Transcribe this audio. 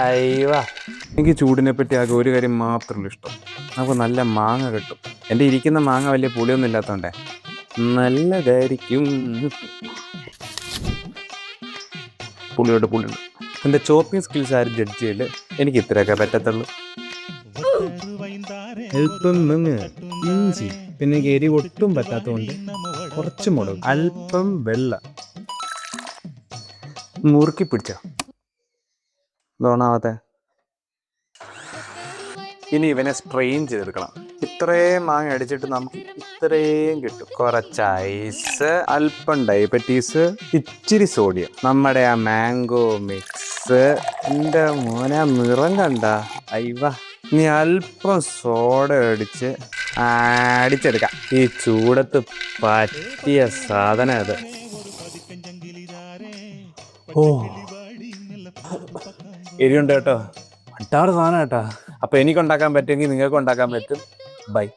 അയ്യോ, എനിക്ക് ചൂടിനെ പറ്റി ആകെ ഒരു കാര്യം മാത്രമല്ല ഇഷ്ടം. നമുക്ക് നല്ല മാങ്ങ കിട്ടും. എൻ്റെ ഇരിക്കുന്ന മാങ്ങ വലിയ പുളിയൊന്നും ഇല്ലാത്തതുകൊണ്ടേ നല്ലതായിരിക്കും. പുളിയുണ്ട്. എൻ്റെ ചോപ്പിംഗ് സ്കിൽസ് ആരും ജഡ്ജ് ചെയ്യില്ല. എനിക്ക് ഇത്രയൊക്കെ പറ്റത്തുള്ളൂ. അല്പം മങ്ങ്, ഇഞ്ചി, പിന്നെ എരി ഒട്ടും പറ്റാത്തതുകൊണ്ട് കുറച്ച് മുളക്, അല്പം വെള്ളം. മുറുക്കി പിടിച്ച തോണാവാത്തെ. ഇനി ഇവനെ സ്ട്രെയിൻ ചെയ്തെടുക്കണം. ഇത്രയും മാങ്ങ അടിച്ചിട്ട് നമുക്ക് ഇത്രയും കിട്ടും. കുറച്ച് ഐസ്, അല്പം ഡയബറ്റീസ്, ഇച്ചിരി സോഡിയം, നമ്മുടെ ആ മാംഗോ മിക്സ്. എൻ്റെ മോനെ നിറം കണ്ട അയ്യ. ഇനി അല്പം സോഡ അടിച്ചെടുക്കാം. ഈ ചൂടത്ത് പറ്റിയ സാധനം അത്. ഓ, എരിയുണ്ട് കേട്ടോ. അട്ടാറ് സാധനം കേട്ടോ. അപ്പൊ എനിക്ക് ഉണ്ടാക്കാൻ പറ്റുമെങ്കിൽ നിങ്ങൾക്ക് ഉണ്ടാക്കാൻ പറ്റും. ബൈ.